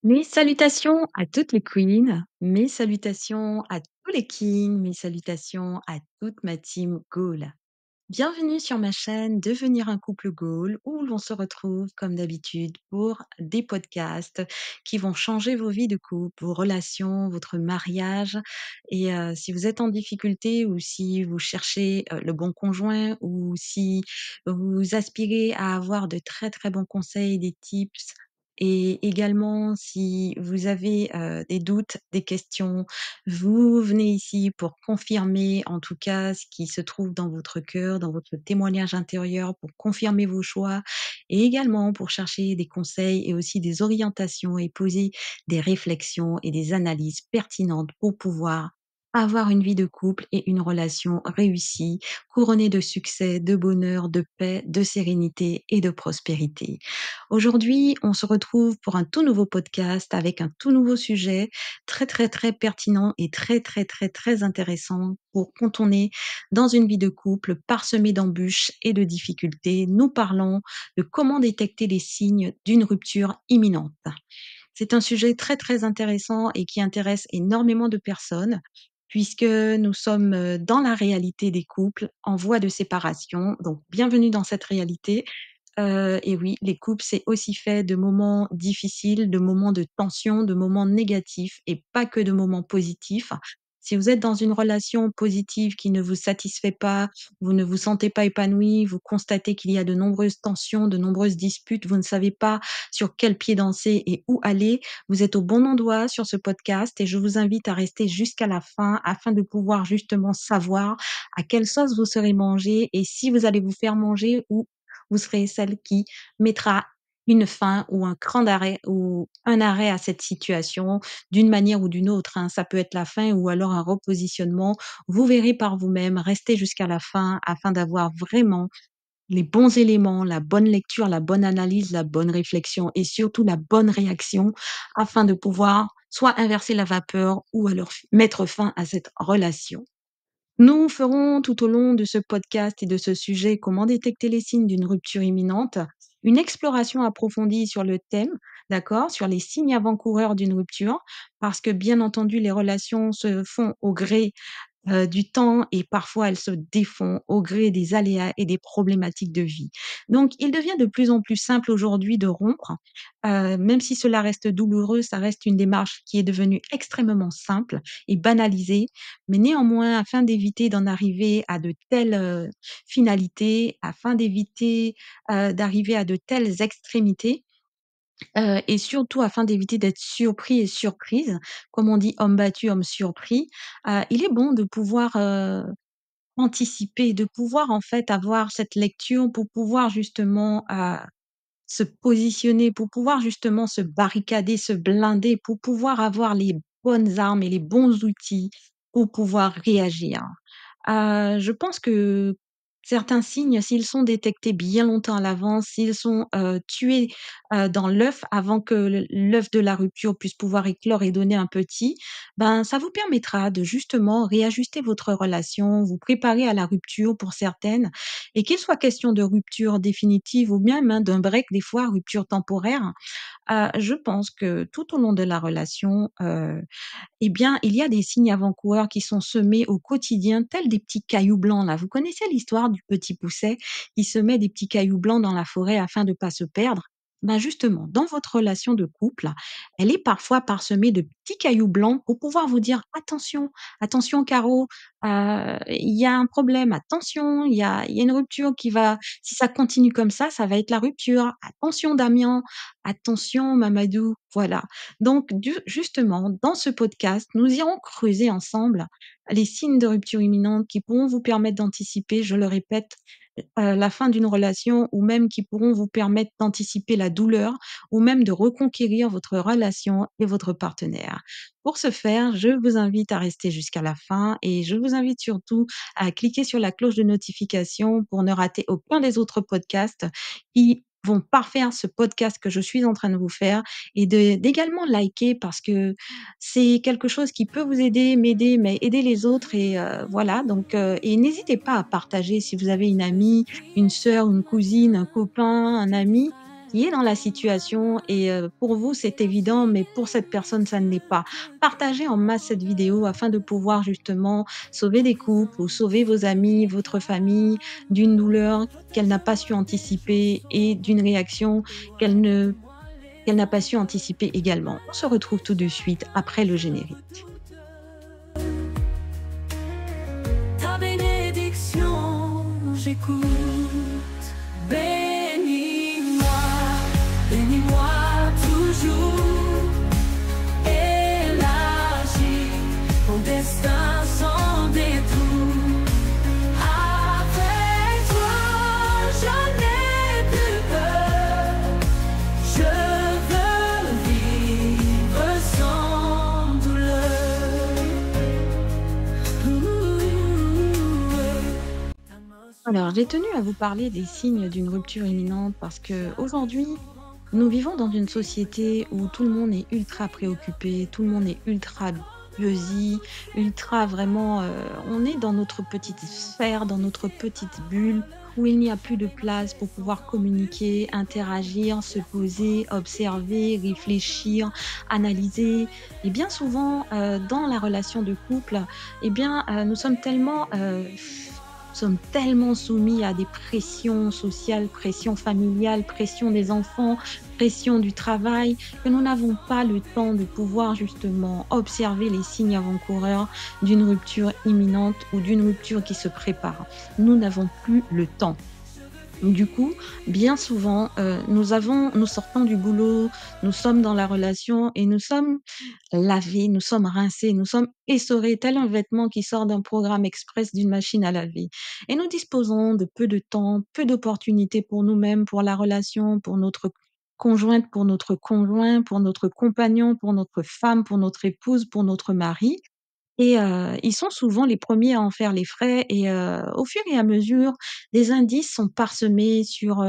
Mes salutations à toutes les queens, mes salutations à tous les kings, mes salutations à toute ma team Goal. Bienvenue sur ma chaîne Devenir un couple Goal où l'on se retrouve comme d'habitude pour des podcasts qui vont changer vos vies de couple, vos relations, votre mariage. Et si vous êtes en difficulté ou si vous cherchez le bon conjoint ou si vous aspirez à avoir de très très bons conseils, des tips, et également, si vous avez des doutes, des questions, vous venez ici pour confirmer, en tout cas, ce qui se trouve dans votre cœur, dans votre témoignage intérieur, pour confirmer vos choix et également pour chercher des conseils et aussi des orientations et poser des réflexions et des analyses pertinentes pour pouvoir avoir une vie de couple et une relation réussie, couronnée de succès, de bonheur, de paix, de sérénité et de prospérité. Aujourd'hui, on se retrouve pour un tout nouveau podcast avec un tout nouveau sujet très, très, très pertinent et très, très, très, très intéressant pour quand on est dans une vie de couple parsemée d'embûches et de difficultés. Nous parlons de comment détecter les signes d'une rupture imminente. C'est un sujet très, très intéressant et qui intéresse énormément de personnes puisque nous sommes dans la réalité des couples en voie de séparation. Donc, bienvenue dans cette réalité. Et oui, les couples, c'est aussi fait de moments difficiles, de moments de tension, de moments négatifs et pas que de moments positifs. Si vous êtes dans une relation positive qui ne vous satisfait pas, vous ne vous sentez pas épanoui, vous constatez qu'il y a de nombreuses tensions, de nombreuses disputes, vous ne savez pas sur quel pied danser et où aller, vous êtes au bon endroit sur ce podcast et je vous invite à rester jusqu'à la fin afin de pouvoir justement savoir à quelle sauce vous serez mangé et si vous allez vous faire manger ou vous serez celle qui mettra une fin ou un cran d'arrêt ou un arrêt à cette situation d'une manière ou d'une autre, hein. Ça peut être la fin ou alors un repositionnement. Vous verrez par vous-même, restez jusqu'à la fin afin d'avoir vraiment les bons éléments, la bonne lecture, la bonne analyse, la bonne réflexion et surtout la bonne réaction afin de pouvoir soit inverser la vapeur ou alors mettre fin à cette relation. Nous ferons tout au long de ce podcast et de ce sujet comment détecter les signes d'une rupture imminente, une exploration approfondie sur le thème, d'accord, sur les signes avant-coureurs d'une rupture, parce que bien entendu les relations se font au gré du temps et parfois elles se défont au gré des aléas et des problématiques de vie. Donc il devient de plus en plus simple aujourd'hui de rompre, même si cela reste douloureux, ça reste une démarche qui est devenue extrêmement simple et banalisée. Mais néanmoins, afin d'éviter d'en arriver à de telles, finalités, afin d'éviter, d'arriver à de telles extrémités, et surtout afin d'éviter d'être surpris et surprise, comme on dit: «Homme battu, homme surpris», il est bon de pouvoir, anticiper, de pouvoir en fait avoir cette lecture pour pouvoir justement, se positionner, pour pouvoir justement se barricader, se blinder, pour pouvoir avoir les bonnes armes et les bons outils pour pouvoir réagir. Je pense que certains signes, s'ils sont détectés bien longtemps à l'avance, s'ils sont, tués, dans l'œuf avant que l'œuf de la rupture puisse pouvoir éclore et donner un petit, ben, ça vous permettra de justement réajuster votre relation, vous préparer à la rupture pour certaines et qu'il soit question de rupture définitive ou bien même d'un break, des fois rupture temporaire. Je pense que tout au long de la relation, eh bien, il y a des signes avant-coureurs qui sont semés au quotidien, tels des petits cailloux blancs là. Vous connaissez l'histoire du petit pousset qui semait des petits cailloux blancs dans la forêt afin de ne pas se perdre? Ben, justement, dans votre relation de couple, elle est parfois parsemée de petits cailloux blancs pour pouvoir vous dire: «Attention, attention Caro, il y a un problème. Attention, il y a une rupture qui va si ça continue comme ça va être la rupture. Attention Damien, attention Mamadou». Voilà. Donc justement, dans ce podcast, nous irons creuser ensemble les signes de rupture imminente qui pourront vous permettre d'anticiper, je le répète, la fin d'une relation ou même qui pourront vous permettre d'anticiper la douleur ou même de reconquérir votre relation et votre partenaire. Pour ce faire, je vous invite à rester jusqu'à la fin et je vous invite surtout à cliquer sur la cloche de notification pour ne rater aucun des autres podcasts qui vont parfaire ce podcast que je suis en train de vous faire et d'également liker parce que c'est quelque chose qui peut vous aider, m'aider, mais aider les autres et voilà donc et n'hésitez pas à partager si vous avez une amie, une sœur, une cousine, un copain, un ami qui est dans la situation et pour vous, c'est évident, mais pour cette personne, ça ne l'est pas. Partagez en masse cette vidéo afin de pouvoir justement sauver des couples ou sauver vos amis, votre famille d'une douleur qu'elle n'a pas su anticiper et d'une réaction qu'elle ne qu'elle n'a pas su anticiper également. On se retrouve tout de suite après le générique. Ta bénédiction, j'écoute. Bénis-moi, bénis-moi toujours. Élargis mon destin sans détour. Avec toi, je n'ai plus peur. Je veux vivre sans douleur. Alors, j'ai tenu à vous parler des signes d'une rupture imminente parce que aujourd'hui, nous vivons dans une société où tout le monde est ultra préoccupé, tout le monde est ultra busy, ultra vraiment, on est dans notre petite sphère, dans notre petite bulle où il n'y a plus de place pour pouvoir communiquer, interagir, se poser, observer, réfléchir, analyser. Et bien souvent, dans la relation de couple, eh bien, nous sommes tellement soumis à des pressions sociales, pression familiale, pression des enfants, pression du travail, que nous n'avons pas le temps de pouvoir justement observer les signes avant-coureurs d'une rupture imminente ou d'une rupture qui se prépare. Nous n'avons plus le temps. Du coup, bien souvent, nous sortons du boulot, nous sommes dans la relation et nous sommes lavés, nous sommes rincés, nous sommes essorés, tel un vêtement qui sort d'un programme express d'une machine à laver. Et nous disposons de peu de temps, peu d'opportunités pour nous-mêmes, pour la relation, pour notre conjointe, pour notre conjoint, pour notre compagnon, pour notre femme, pour notre épouse, pour notre mari. Et ils sont souvent les premiers à en faire les frais et au fur et à mesure, des indices sont parsemés sur,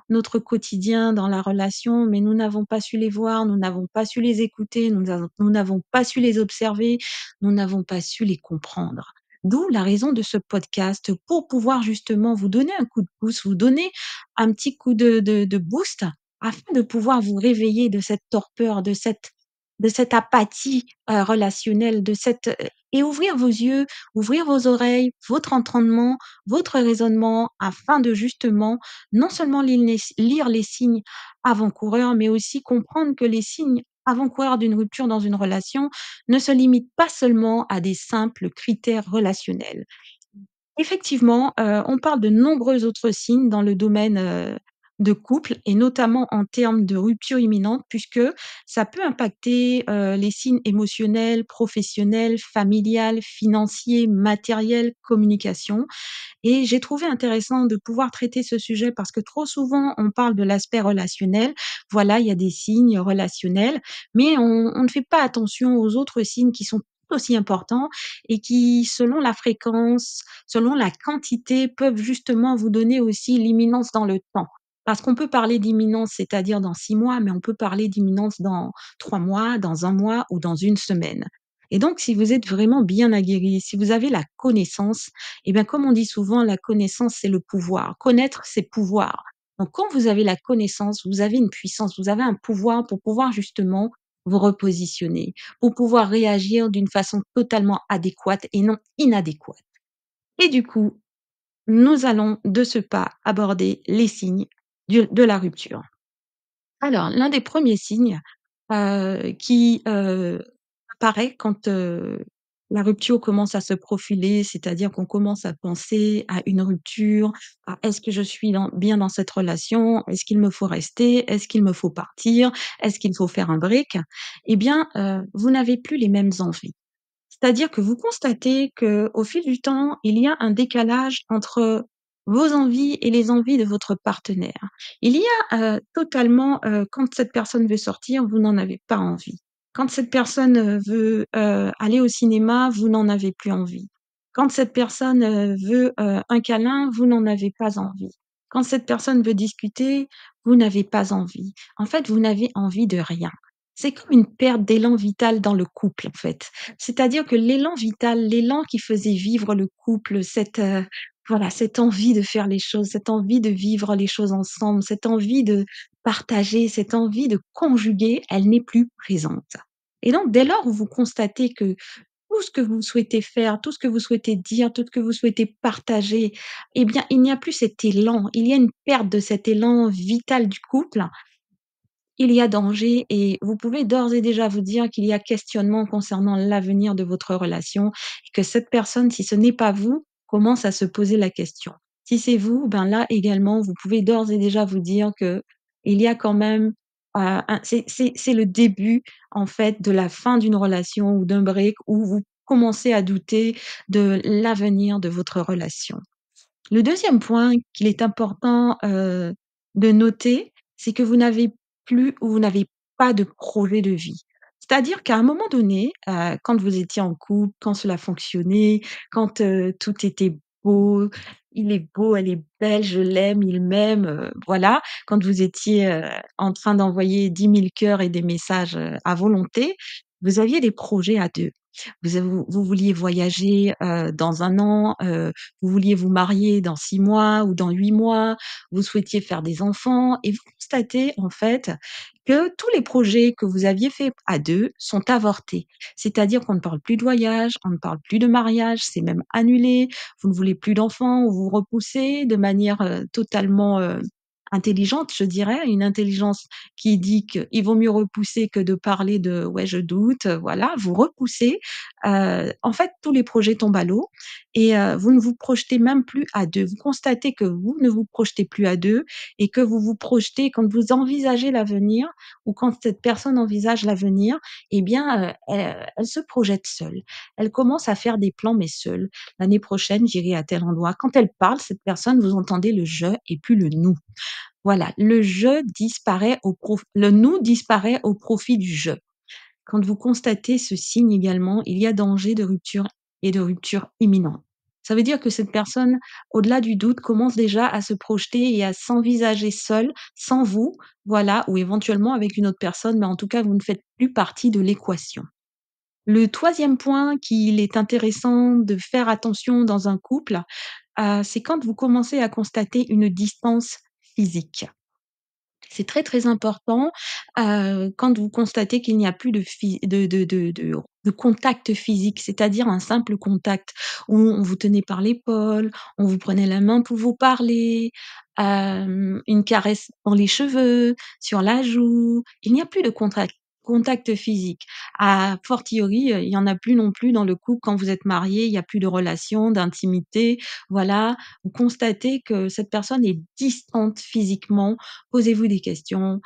notre quotidien dans la relation, mais nous n'avons pas su les voir, nous n'avons pas su les écouter, nous n'avons pas su les observer, nous n'avons pas su les comprendre. D'où la raison de ce podcast pour pouvoir justement vous donner un coup de pouce, vous donner un petit coup de boost afin de pouvoir vous réveiller de cette torpeur, de cette apathie, relationnelle, et ouvrir vos yeux, ouvrir vos oreilles, votre entendement, votre raisonnement afin de justement non seulement lire les signes avant-coureurs, mais aussi comprendre que les signes avant-coureurs d'une rupture dans une relation ne se limitent pas seulement à des simples critères relationnels. Effectivement, on parle de nombreux autres signes dans le domaine, de couple et notamment en termes de rupture imminente puisque ça peut impacter, les signes émotionnels, professionnels, familiales, financiers, matériels, communication. Et j'ai trouvé intéressant de pouvoir traiter ce sujet parce que trop souvent, on parle de l'aspect relationnel. Voilà, il y a des signes relationnels, mais on ne fait pas attention aux autres signes qui sont tout aussi importants et qui, selon la fréquence, selon la quantité, peuvent justement vous donner aussi l'imminence dans le temps. Parce qu'on peut parler d'imminence, c'est-à-dire dans 6 mois, mais on peut parler d'imminence dans 3 mois, dans 1 mois ou dans 1 semaine. Et donc, si vous êtes vraiment bien aguerri, si vous avez la connaissance, et bien, comme on dit souvent, la connaissance, c'est le pouvoir. Connaître, c'est pouvoir. Donc, quand vous avez la connaissance, vous avez une puissance, vous avez un pouvoir pour pouvoir justement vous repositionner, pour pouvoir réagir d'une façon totalement adéquate et non inadéquate. Et du coup, nous allons de ce pas aborder les signes de la rupture. Alors, l'un des premiers signes qui apparaît quand, la rupture commence à se profiler, c'est-à-dire qu'on commence à penser à une rupture, à: «Est-ce que je suis bien dans cette relation? Est-ce qu'il me faut rester? Est-ce qu'il me faut partir? Est-ce qu'il faut faire un break?» Eh bien, vous n'avez plus les mêmes envies. C'est-à-dire que vous constatez qu'au fil du temps, il y a un décalage entre vos envies et les envies de votre partenaire. Il y a, totalement, quand cette personne veut sortir, vous n'en avez pas envie. Quand cette personne, veut, aller au cinéma, vous n'en avez plus envie. Quand cette personne, veut, un câlin, vous n'en avez pas envie. Quand cette personne veut discuter, vous n'avez pas envie. En fait, vous n'avez envie de rien. C'est comme une perte d'élan vital dans le couple, en fait. C'est-à-dire que l'élan vital, l'élan qui faisait vivre le couple, Voilà, cette envie de faire les choses, cette envie de vivre les choses ensemble, cette envie de partager, cette envie de conjuguer, elle n'est plus présente. Et donc dès lors où vous constatez que tout ce que vous souhaitez faire, tout ce que vous souhaitez dire, tout ce que vous souhaitez partager, eh bien, il n'y a plus cet élan, il y a une perte de cet élan vital du couple, il y a danger et vous pouvez d'ores et déjà vous dire qu'il y a questionnement concernant l'avenir de votre relation et que cette personne, si ce n'est pas vous, commence à se poser la question. Si c'est vous, ben là également, vous pouvez d'ores et déjà vous dire que il y a quand même, un c'est le début, en fait, de la fin d'une relation ou d'un break où vous commencez à douter de l'avenir de votre relation. Le deuxième point qu'il est important, de noter, c'est que vous n'avez plus ou vous n'avez pas de projet de vie. C'est-à-dire qu'à un moment donné, quand vous étiez en couple, quand cela fonctionnait, quand, tout était beau, il est beau, elle est belle, je l'aime, il m'aime, voilà. Quand vous étiez, en train d'envoyer 10 000 cœurs et des messages, à volonté, vous aviez des projets à 2. Vous vouliez voyager, dans 1 an, vous vouliez vous marier dans 6 mois ou dans 8 mois, vous souhaitiez faire des enfants et vous constatez en fait que tous les projets que vous aviez faits à 2 sont avortés. C'est-à-dire qu'on ne parle plus de voyage, on ne parle plus de mariage, c'est même annulé, vous ne voulez plus d'enfants ou vous repoussez de manière, totalement, intelligente, je dirais, une intelligence qui dit qu'il vaut mieux repousser que de parler de: «Ouais, je doute», voilà, vous repoussez. En fait, tous les projets tombent à l'eau et vous ne vous projetez même plus à 2. Vous constatez que vous ne vous projetez plus à 2 et que vous vous projetez quand vous envisagez l'avenir ou quand cette personne envisage l'avenir, eh bien, elle se projette seule. Elle commence à faire des plans, mais seule. «L'année prochaine, j'irai à tel endroit». Quand elle parle, cette personne, vous entendez le «je» et plus le «nous». Voilà, le «nous» disparaît au profit du «je». Quand vous constatez ce signe également, il y a danger de rupture et de rupture imminente. Ça veut dire que cette personne, au-delà du doute, commence déjà à se projeter et à s'envisager seule, sans vous, voilà, ou éventuellement avec une autre personne, mais en tout cas, vous ne faites plus partie de l'équation. Le troisième point qu'il est intéressant de faire attention dans un couple, c'est quand vous commencez à constater une distance physique. C'est très, très important, quand vous constatez qu'il n'y a plus de contact physique, c'est-à-dire un simple contact où on vous tenait par l'épaule, on vous prenait la main pour vous parler, une caresse dans les cheveux, sur la joue. Il n'y a plus de contact physique. A fortiori, il y en a plus non plus dans le couple quand vous êtes mariés, il y a plus de relation, d'intimité, voilà. Vous constatez que cette personne est distante physiquement. Posez-vous des questions.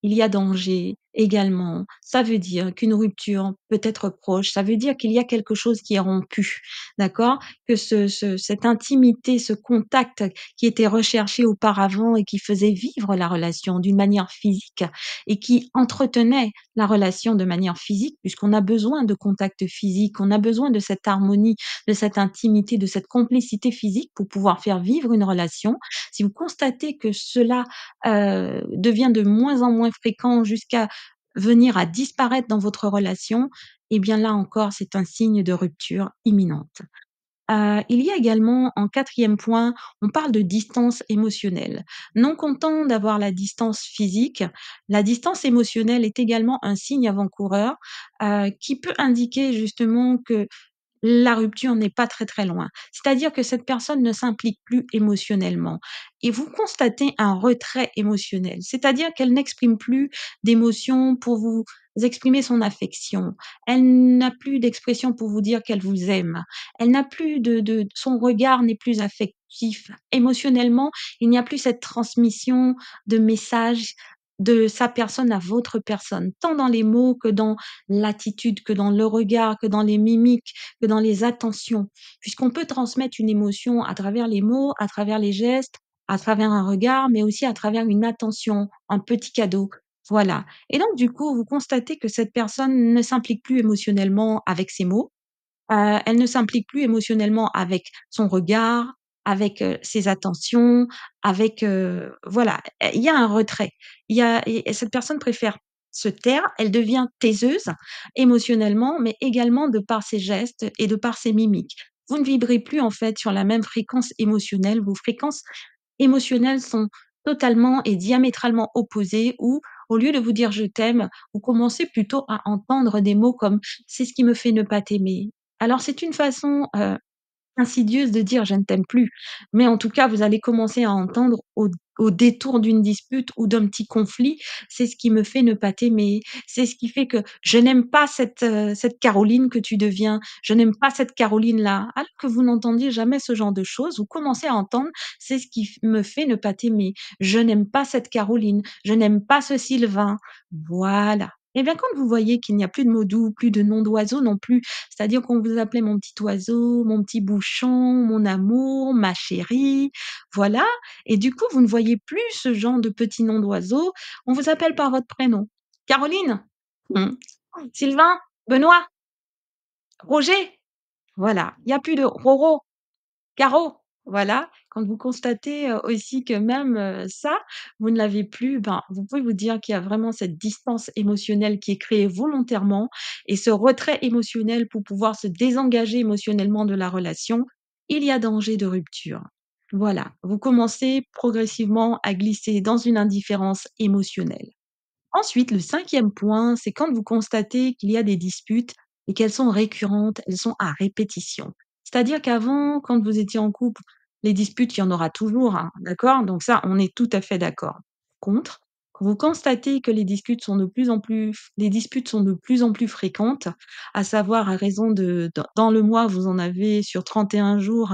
Il y a danger également. Ça veut dire qu'une rupture peut être proche. Ça veut dire qu'il y a quelque chose qui est rompu, d'accord? Que cette intimité, ce contact qui était recherché auparavant et qui faisait vivre la relation d'une manière physique et qui entretenait la relation de manière physique, puisqu'on a besoin de contact physique, on a besoin de cette harmonie, de cette intimité, de cette complicité physique pour pouvoir faire vivre une relation. Si vous constatez que cela devient de moins en moins fréquent jusqu'à venir à disparaître dans votre relation, eh bien là encore, c'est un signe de rupture imminente. Il y a également en quatrième point, on parle de distance émotionnelle. Non content d'avoir la distance physique, la distance émotionnelle est également un signe avant-coureur, qui peut indiquer justement que la rupture n'est pas très, très loin. C'est-à-dire que cette personne ne s'implique plus émotionnellement et vous constatez un retrait émotionnel. C'est-à-dire qu'elle n'exprime plus d'émotions pour vous exprimer son affection. Elle n'a plus d'expression pour vous dire qu'elle vous aime. Elle n'a plus son regard n'est plus affectif. Émotionnellement, il n'y a plus cette transmission de messages de sa personne à votre personne, tant dans les mots que dans l'attitude, que dans le regard, que dans les mimiques, que dans les attentions. Puisqu'on peut transmettre une émotion à travers les mots, à travers les gestes, à travers un regard, mais aussi à travers une attention, un petit cadeau. Voilà. Et donc, du coup, vous constatez que cette personne ne s'implique plus émotionnellement avec ses mots, elle ne s'implique plus émotionnellement avec son regard, avec, ses attentions, avec, voilà, il y a un retrait. Il y a et cette personne préfère se taire, elle devient taiseuse émotionnellement, mais également de par ses gestes et de par ses mimiques. vous ne vibrez plus en fait sur la même fréquence émotionnelle. Vos fréquences émotionnelles sont totalement et diamétralement opposées ou au lieu de vous dire: «Je t'aime», vous commencez plutôt à entendre des mots comme: «C'est ce qui me fait ne pas t'aimer». Alors c'est une façon, insidieuse de dire: «Je ne t'aime plus», mais en tout cas, vous allez commencer à entendre au détour d'une dispute ou d'un petit conflit: «C'est ce qui me fait ne pas t'aimer, c'est ce qui fait que je n'aime pas cette Caroline que tu deviens, je n'aime pas cette Caroline-là». Alors que vous n'entendiez jamais ce genre de choses, vous commencez à entendre: «C'est ce qui f me fait ne pas t'aimer, je n'aime pas cette Caroline, je n'aime pas ce Sylvain». Voilà. Et bien, quand vous voyez qu'il n'y a plus de mots doux, plus de noms d'oiseaux non plus, c'est-à-dire qu'on vous appelait mon petit oiseau, mon petit bouchon, mon amour, ma chérie, voilà. Et du coup, vous ne voyez plus ce genre de petits noms d'oiseaux. On vous appelle par votre prénom. Caroline? Mmh. Sylvain? Benoît? Roger? Voilà. Il y a plus de Roro, Caro, voilà. Quand vous constatez, aussi que même, ça, vous ne l'avez plus, ben, vous pouvez vous dire qu'il y a vraiment cette distance émotionnelle qui est créée volontairement et ce retrait émotionnel pour pouvoir se désengager émotionnellement de la relation, il y a danger de rupture. Voilà, vous commencez progressivement à glisser dans une indifférence émotionnelle. Ensuite, le cinquième point, c'est quand vous constatez qu'il y a des disputes et qu'elles sont récurrentes, elles sont à répétition. C'est-à-dire qu'avant, quand vous étiez en couple, les disputes, il y en aura toujours, hein, d'accord? Donc ça, on est tout à fait d'accord. Contre, quand vous constatez que les disputes sont de plus en plus fréquentes, à savoir à raison dans le mois, vous en avez sur 31 jours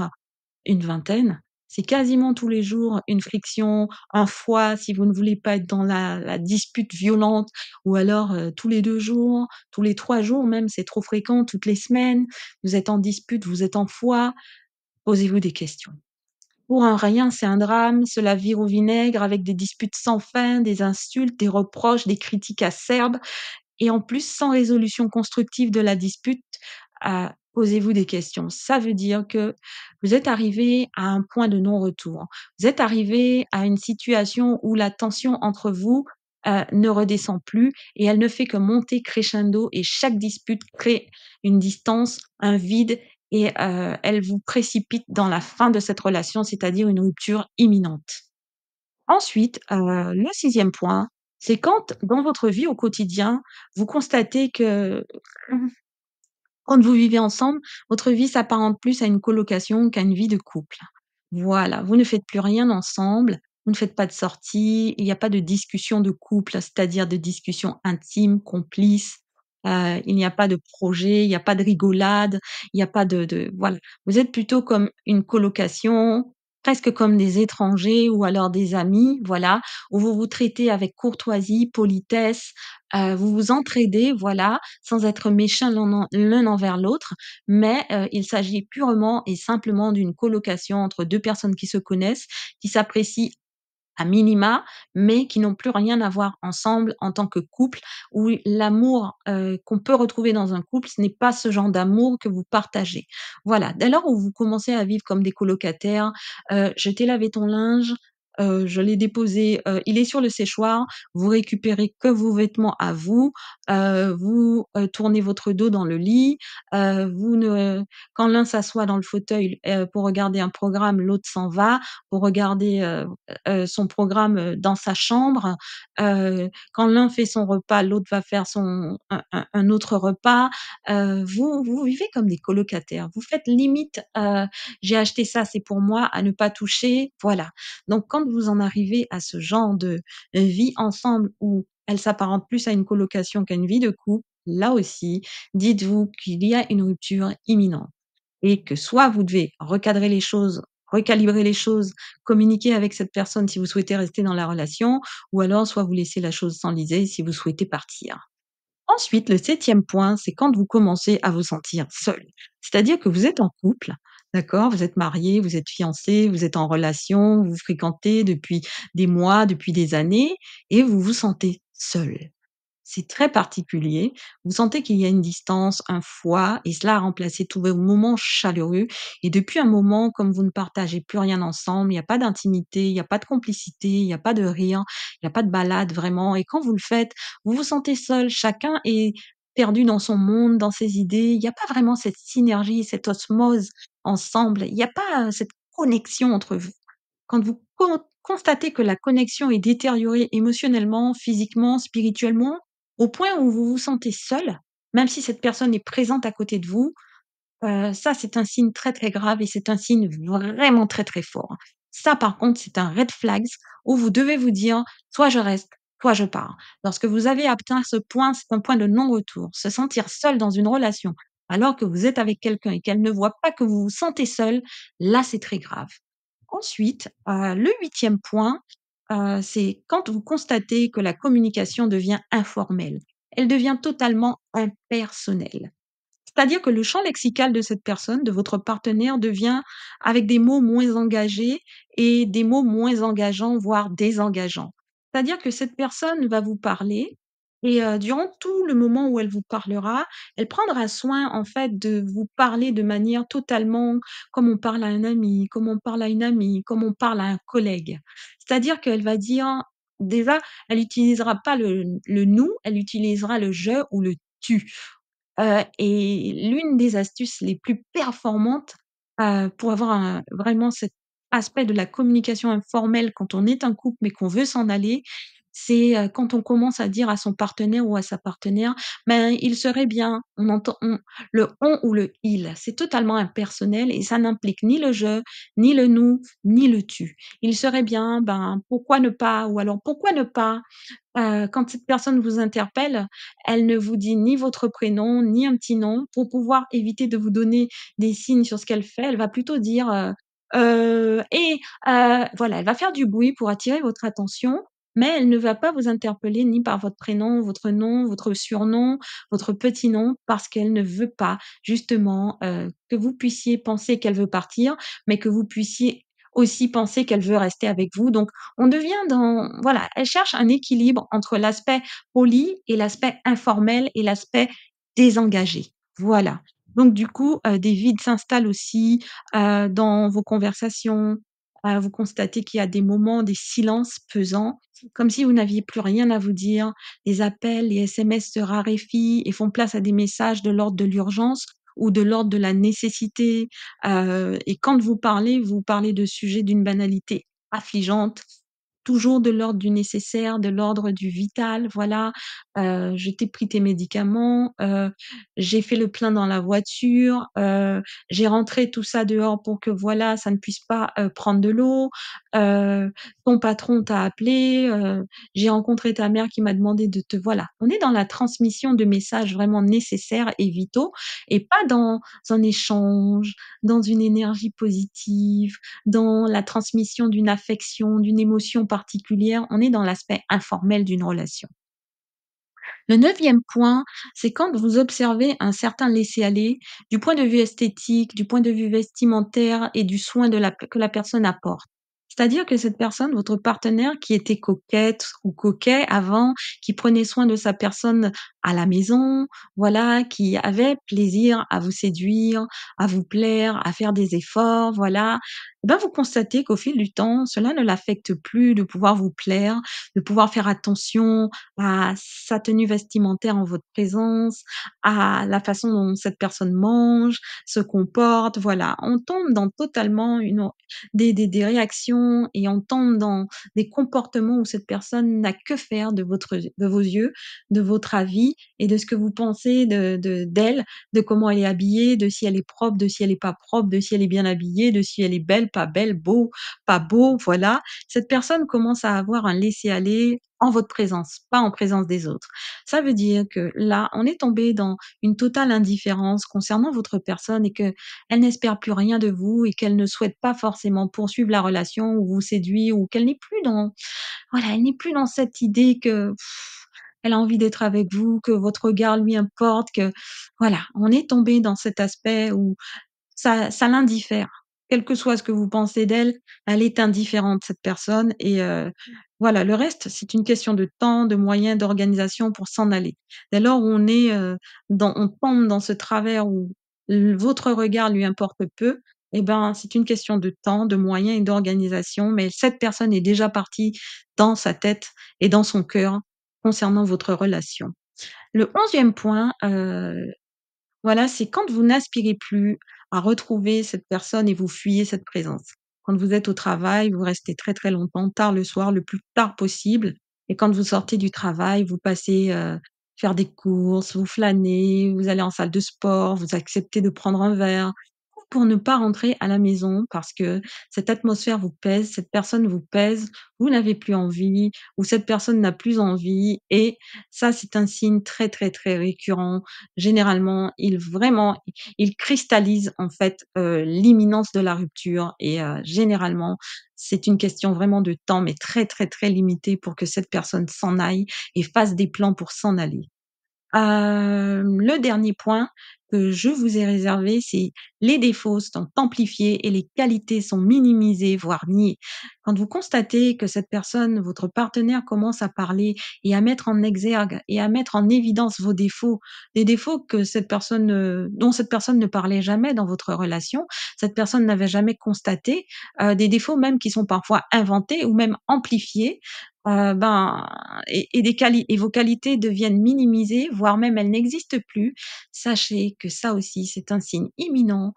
une vingtaine. C'est quasiment tous les jours une friction, un foie si vous ne voulez pas être dans la dispute violente ou alors, tous les 2 jours, tous les 3 jours même, c'est trop fréquent, toutes les semaines, vous êtes en dispute, vous êtes en foie. Posez-vous des questions. Pour un rien, c'est un drame, cela vire au vinaigre avec des disputes sans fin, des insultes, des reproches, des critiques acerbes et en plus sans résolution constructive de la dispute, posez-vous des questions. Ça veut dire que vous êtes arrivé à un point de non-retour. Vous êtes arrivé à une situation où la tension entre vous, ne redescend plus et elle ne fait que monter crescendo et chaque dispute crée une distance, un vide et elle vous précipite dans la fin de cette relation, c'est-à-dire une rupture imminente. Ensuite, le sixième point, c'est quand dans votre vie au quotidien, vous constatez que quand vous vivez ensemble, votre vie s'apparente plus à une colocation qu'à une vie de couple. Voilà, vous ne faites plus rien ensemble, vous ne faites pas de sorties, il n'y a pas de discussion de couple, c'est-à-dire de discussions intimes, complices, il n'y a pas de projet, il n'y a pas de rigolade, il n'y a pas de voilà. Vous êtes plutôt comme une colocation, presque comme des étrangers ou alors des amis, voilà, où vous vous traitez avec courtoisie, politesse, vous vous entraidez, voilà, sans être méchants l'un envers l'autre, mais il s'agit purement et simplement d'une colocation entre 2 personnes qui se connaissent, qui s'apprécient à minima, mais qui n'ont plus rien à voir ensemble en tant que couple, où l'amour, qu'on peut retrouver dans un couple, ce n'est pas ce genre d'amour que vous partagez. Voilà, dès lors où vous commencez à vivre comme des colocataires, «Je t'ai lavé ton linge, je l'ai déposé, il est sur le séchoir», vous récupérez que vos vêtements à vous, vous, tournez votre dos dans le lit, vous ne quand l'un s'assoit dans le fauteuil, pour regarder un programme, l'autre s'en va pour regarder, son programme, dans sa chambre. Quand l'un fait son repas, l'autre va faire son un autre repas. Vous vivez comme des colocataires. Vous faites limite, «J'ai acheté ça, c'est pour moi, à ne pas toucher», voilà. Donc quand vous en arrivez à ce genre de vie ensemble où elle s'apparente plus à une colocation qu'à une vie de couple, là aussi, dites-vous qu'il y a une rupture imminente et que soit vous devez recadrer les choses, recalibrer les choses, communiquer avec cette personne si vous souhaitez rester dans la relation ou alors soit vous laissez la chose s'enliser si vous souhaitez partir. Ensuite, le septième point, c'est quand vous commencez à vous sentir seul. C'est-à-dire que vous êtes en couple, d'accord? Vous êtes mariés, vous êtes fiancés, vous êtes en relation, vous vous fréquentez depuis des mois, depuis des années et vous vous sentez seul. C'est très particulier. Vous sentez qu'il y a une distance, un foie et cela a remplacé tous vos moments chaleureux et depuis un moment, comme vous ne partagez plus rien ensemble, il y a pas d'intimité, il y a pas de complicité, il y a pas de rire, il y a pas de balade vraiment et quand vous le faites, vous vous sentez seul. Chacun est perdu dans son monde, dans ses idées. Il y a pas vraiment cette synergie, cette osmose ensemble. Il y a pas, cette connexion entre vous. Quand vous constatez que la connexion est détériorée émotionnellement, physiquement, spirituellement, au point où vous vous sentez seul, même si cette personne est présente à côté de vous, ça, c'est un signe très, très grave et c'est un signe vraiment très, très fort. Ça, par contre, c'est un red flags où vous devez vous dire: «Soit je reste, soit je pars». Lorsque vous avez atteint ce point, c'est un point de non-retour. Se sentir seul dans une relation, alors que vous êtes avec quelqu'un et qu'elle ne voit pas que vous vous sentez seul, là, c'est très grave. Ensuite, le huitième point, c'est quand vous constatez que la communication devient informelle. Elle devient totalement impersonnelle. C'est-à-dire que le champ lexical de cette personne, de votre partenaire, devient avec des mots moins engagés et des mots moins engageants, voire désengageants. C'est-à-dire que cette personne va vous parler et durant tout le moment où elle vous parlera, elle prendra soin, en fait, de vous parler de manière totalement comme on parle à un ami, comme on parle à une amie, comme on parle à un collègue. C'est-à-dire qu'elle va dire déjà, elle utilisera pas le «nous», elle utilisera le «je» ou le «tu». Et l'une des astuces les plus performantes, pour avoir vraiment cet aspect de la communication informelle quand on est un couple, mais qu'on veut s'en aller, c'est, quand on commence à dire à son partenaire ou à sa partenaire: «Ben, il serait bien», on le «on» ou le «il», c'est totalement impersonnel et ça n'implique ni le «je», ni le «nous», ni le «tu». «Il serait bien», ben, pourquoi ne pas? Ou alors: «Pourquoi ne pas?» Quand cette personne vous interpelle, elle ne vous dit ni votre prénom, ni un petit nom pour pouvoir éviter de vous donner des signes sur ce qu'elle fait. Elle va plutôt dire, voilà, elle va faire du bruit pour attirer votre attention, mais elle ne va pas vous interpeller ni par votre prénom, votre nom, votre surnom, votre petit nom, parce qu'elle ne veut pas justement, que vous puissiez penser qu'elle veut partir, mais que vous puissiez aussi penser qu'elle veut rester avec vous. Donc on devient dans voilà, elle cherche un équilibre entre l'aspect poli et l'aspect informel et l'aspect désengagé. Voilà. Donc du coup, des vides s'installent aussi, dans vos conversations. Vous constatez qu'il y a des moments, des silences pesants, comme si vous n'aviez plus rien à vous dire. Les appels, les SMS se raréfient et font place à des messages de l'ordre de l'urgence ou de l'ordre de la nécessité, et quand vous parlez de sujets d'une banalité affligeante, toujours de l'ordre du nécessaire, de l'ordre du vital, voilà. «Je t'ai pris tes médicaments, j'ai fait le plein dans la voiture, j'ai rentré tout ça dehors pour que, voilà, ça ne puisse pas, prendre de l'eau, ton patron t'a appelé, j'ai rencontré ta mère qui m'a demandé de te» voilà. On est dans la transmission de messages vraiment nécessaires et vitaux et pas dans un échange, dans une énergie positive, dans la transmission d'une affection, d'une émotion particulière, on est dans l'aspect informel d'une relation. Le neuvième point, c'est quand vous observez un certain laisser-aller du point de vue esthétique, du point de vue vestimentaire et du soin que la personne apporte. C'est-à-dire que cette personne, votre partenaire qui était coquette ou coquet avant, qui prenait soin de sa personne à la maison, voilà, qui avait plaisir à vous séduire, à vous plaire, à faire des efforts, voilà. Eh ben, vous constatez qu'au fil du temps, cela ne l'affecte plus de pouvoir vous plaire, de pouvoir faire attention à sa tenue vestimentaire en votre présence, à la façon dont cette personne mange, se comporte, voilà. On tombe dans totalement des réactions et on tombe dans des comportements où cette personne n'a que faire de vos yeux, de votre avis et de ce que vous pensez d'elle, de comment elle est habillée, de si elle est propre, de si elle est pas propre, de si elle est bien habillée, de si elle est belle, pas belle, beau, pas beau, voilà. Cette personne commence à avoir un laisser-aller en votre présence, pas en présence des autres. Ça veut dire que là, on est tombé dans une totale indifférence concernant votre personne et qu'elle n'espère plus rien de vous et qu'elle ne souhaite pas forcément poursuivre la relation ou vous séduire ou qu'elle n'est plus dans voilà, elle n'est plus dans cette idée que elle a envie d'être avec vous, que votre regard lui importe, que voilà, on est tombé dans cet aspect où ça l'indiffère. Quel que soit ce que vous pensez d'elle, elle est indifférente cette personne et voilà, le reste, c'est une question de temps, de moyens, d'organisation pour s'en aller. Dès lors où on est, on tombe dans ce travers où votre regard lui importe peu, et ben, c'est une question de temps, de moyens et d'organisation, mais cette personne est déjà partie dans sa tête et dans son cœur concernant votre relation. Le 11e point, voilà, c'est quand vous n'aspirez plus à retrouver cette personne et vous fuyez cette présence. Quand vous êtes au travail, vous restez très, très longtemps, tard le soir, le plus tard possible et quand vous sortez du travail, vous passez, faire des courses, vous flânez, vous allez en salle de sport, vous acceptez de prendre un verre, pour ne pas rentrer à la maison parce que cette atmosphère vous pèse, cette personne vous pèse, vous n'avez plus envie ou cette personne n'a plus envie et ça, c'est un signe très, très, très récurrent. Généralement, il cristallise en fait, l'imminence de la rupture et généralement, c'est une question vraiment de temps, mais très, très, très limité pour que cette personne s'en aille et fasse des plans pour s'en aller. Le dernier point que je vous ai réservé, c'est les défauts sont amplifiés et les qualités sont minimisées, voire niées. Quand vous constatez que cette personne, votre partenaire commence à parler et à mettre en exergue et à mettre en évidence vos défauts, des défauts que cette personne, dont cette personne ne parlait jamais dans votre relation, cette personne n'avait jamais constaté, des défauts même qui sont parfois inventés ou même amplifiés, ben et des quali et vos qualités deviennent minimisées, voire même elles n'existent plus, sachez que ça aussi, c'est un signe imminent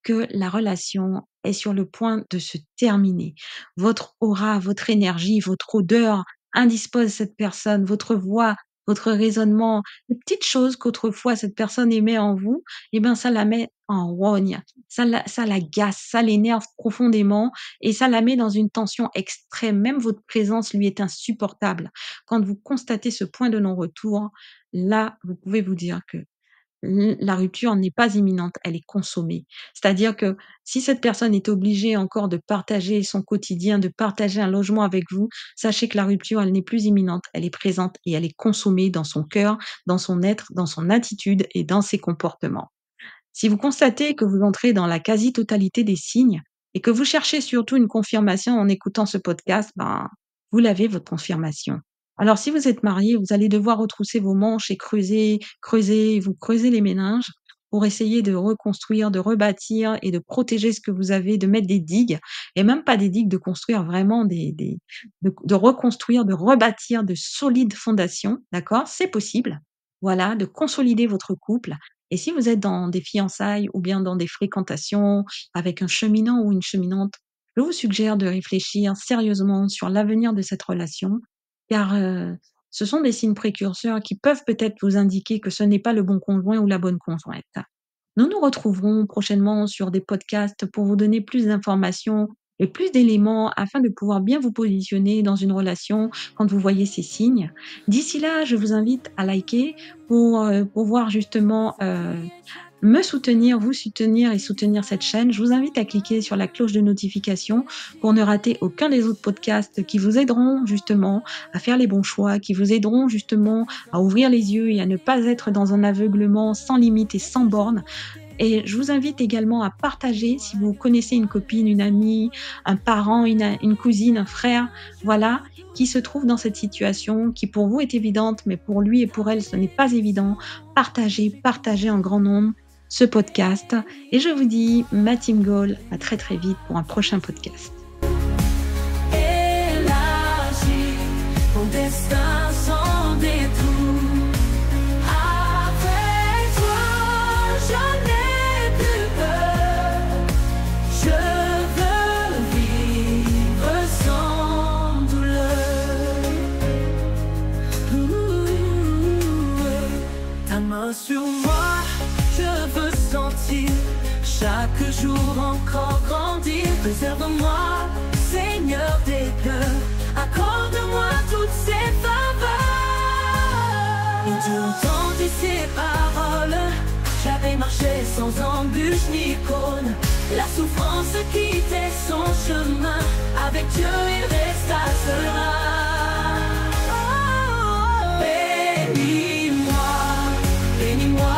que la relation est sur le point de se terminer. Votre aura, votre énergie, votre odeur indispose cette personne, votre voix, votre raisonnement, les petites choses qu'autrefois cette personne aimait en vous, eh ben, ça la met en rogne, ça l'agace, ça l'énerve profondément et ça la met dans une tension extrême. Même votre présence lui est insupportable. Quand vous constatez ce point de non-retour, là, vous pouvez vous dire que la rupture n'est pas imminente, elle est consommée. C'est-à-dire que si cette personne est obligée encore de partager son quotidien, de partager un logement avec vous, sachez que la rupture, elle n'est plus imminente, elle est présente et elle est consommée dans son cœur, dans son être, dans son attitude et dans ses comportements. Si vous constatez que vous entrez dans la quasi-totalité des signes et que vous cherchez surtout une confirmation en écoutant ce podcast, ben, vous l'avez votre confirmation. Alors si vous êtes marié, vous allez devoir retrousser vos manches et vous creuser les méninges pour essayer de reconstruire, de rebâtir et de protéger ce que vous avez, de mettre des digues et même pas des digues, de construire vraiment de reconstruire, de rebâtir de solides fondations, d'accord? C'est possible. Voilà, de consolider votre couple et si vous êtes dans des fiançailles ou bien dans des fréquentations avec un cheminant ou une cheminante, je vous suggère de réfléchir sérieusement sur l'avenir de cette relation, car ce sont des signes précurseurs qui peuvent peut-être vous indiquer que ce n'est pas le bon conjoint ou la bonne conjointe. Nous nous retrouverons prochainement sur des podcasts pour vous donner plus d'informations et plus d'éléments afin de pouvoir bien vous positionner dans une relation quand vous voyez ces signes. D'ici là, je vous invite à liker pour pouvoir justement me soutenir, vous soutenir et soutenir cette chaîne. Je vous invite à cliquer sur la cloche de notification pour ne rater aucun des autres podcasts qui vous aideront justement à faire les bons choix, qui vous aideront justement à ouvrir les yeux et à ne pas être dans un aveuglement sans limite et sans borne. Et je vous invite également à partager si vous connaissez une copine, une amie, un parent, une cousine, un frère, voilà, qui se trouve dans cette situation qui pour vous est évidente, mais pour lui et pour elle, ce n'est pas évident. Partagez en grand nombre ce podcast. Et je vous dis, ma team goal, à très très vite pour un prochain podcast. Élargis ton destin sans détour. Avec toi, je n'ai plus peur. Je veux vivre sans douleur. Ta main sur moi, je veux sentir chaque jour encore grandir. Préserve-moi, Seigneur des cœurs, accorde-moi toutes ces faveurs. Et tu entendis ces paroles, j'avais marché sans embûche ni cône. La souffrance quittait son chemin, avec Dieu il resta serein. Bénis-moi, bénis-moi.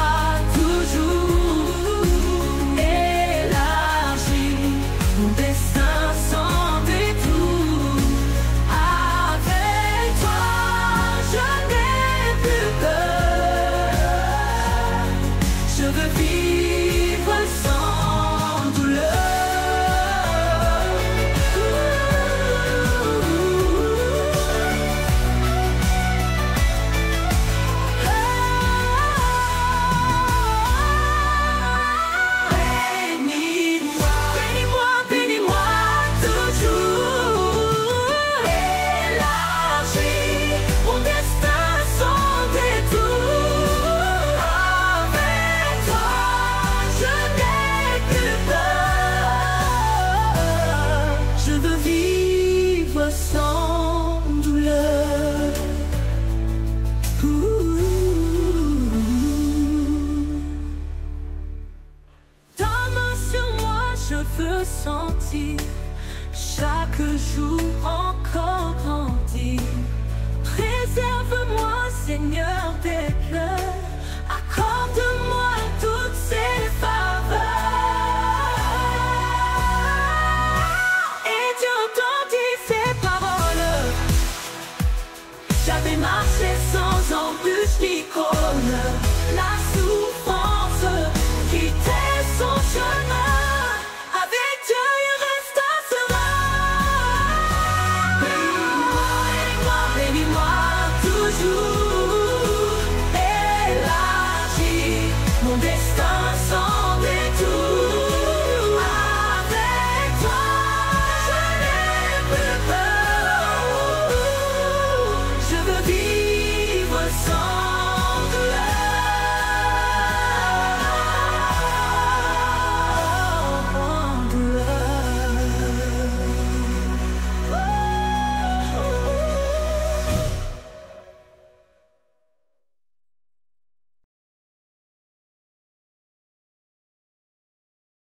des cœurs.